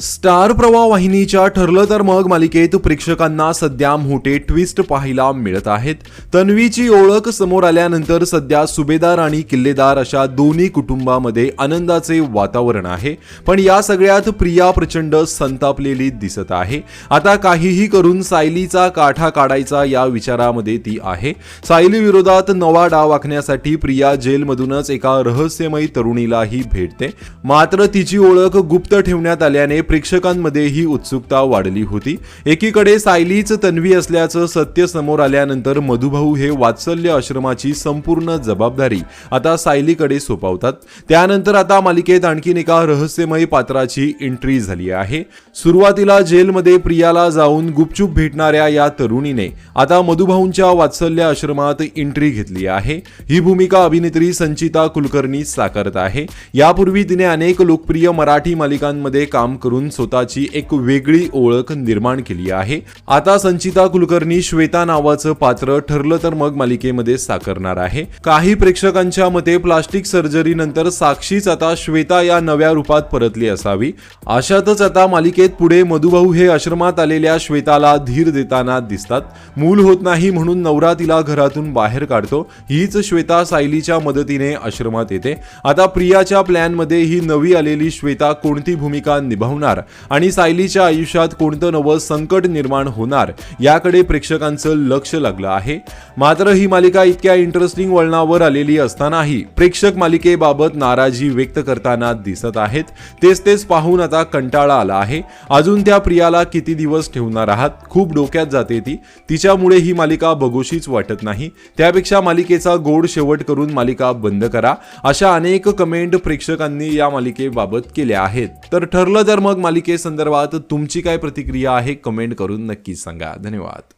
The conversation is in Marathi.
स्टार प्रवाह वाहिनीच्या ठरलं तर मग मालिकेत प्रेक्षकांना सध्या मोठे ट्विस्ट पाहायला मिळत आहेत। तन्वीची ओळख समोर आल्यानंतर सध्या सुभेदार आणि किल्लेदार अशा दोन्ही कुटुंबामध्ये आनंदाचे वातावरण आहे। पण या सगळ्यात प्रिया प्रचंड संतापलेली दिसत आहे। आता काहीही करून सायलीचा काठा काढायचा या विचारामध्ये ती आहे। सायली विरोधात नवा डाव आखण्यासाठी प्रिया जेलमधूनच एका रहस्यमयी तरुणीलाही भेटते। मात्र तिची ओळख गुप्त ठेवण्यात आल्याने प्रेक्षकांमध्ये ही उत्सुकता वाढली होती। एकीकडे सायलीच तन्वी असल्याचं सत्य समोर आल्यानंतर मधुभाऊ हे वात्सल्य आश्रमाची संपूर्ण जबाबदारी आता सायलीकडे सोपवतात। त्यानंतर आता मालिकेत आणखीन एका रहस्यमयी पात्राची एंट्री झाली आहे। सुरुवातीला जेलमध्ये प्रियाला जाऊन गुपचूप भेटणाऱ्या या तरुणीने आता मधुभाऊंच्या वात्सल्य आश्रमात एंट्री घेतली आहे। ही भूमिका अभिनेत्री संचिता कुलकर्णी साकारत आहे। यापूर्वी तिने अनेक लोकप्रिय मराठी मालिकांमध्ये काम करून स्वतःची एक वेगळी ओळख निर्माण केली आहे। आता संचिता कुलकर्णी श्वेता नावाचं पात्र ठरलं तर मग मालिकेमध्ये साकारणार आहे। काही प्रेक्षकांच्या मते प्लास्टिक सर्जरी नंतर साक्षीच आता श्वेता या नव्या रूपात परतली असावी। अशातच आता मालिकेत पुढे मधुभाऊ हे आश्रमात आलेल्या श्वेताला धीर देताना दिसतात। मूल होत नाही म्हणून नवरा तिला घरातून बाहेर काढतो। हीच श्वेता सायलीच्या मदतीने आश्रमात येते। आता प्रियाच्या प्लॅन मध्ये ही नवी आलेली श्वेता कोणती भूमिका निभावणार आणि सायलीच्या आयुष्यात कोणतं नवं संकट निर्माण होणार याकडे प्रेक्षकांचं लक्ष लागलं आहे। मात्र ही मालिका इतक्या इंटरेस्टिंग वळणावर आलेली असतानाही प्रेक्षक मालिकेबाबत नाराजी व्यक्त करताना दिसत आहेत। तेच पाहून आता कंटाळा आला आहे। अजून त्या प्रियाला किती दिवस ठेवणार आहात? खूप डोक्यात जाते ती। तिच्यामुळे ही मालिका बघूशीच वाटत नाही। त्यापेक्षा मालिकेचा गोड शेवट करून मालिका बंद करा अशा अनेक कमेंट प्रेक्षकांनी या मालिकेबाबत केल्या आहेत। तर ठरलं तर मग मालिकेसंदर्भात तुमची काय प्रतिक्रिया आहे कमेंट करून नक्की सांगा। धन्यवाद।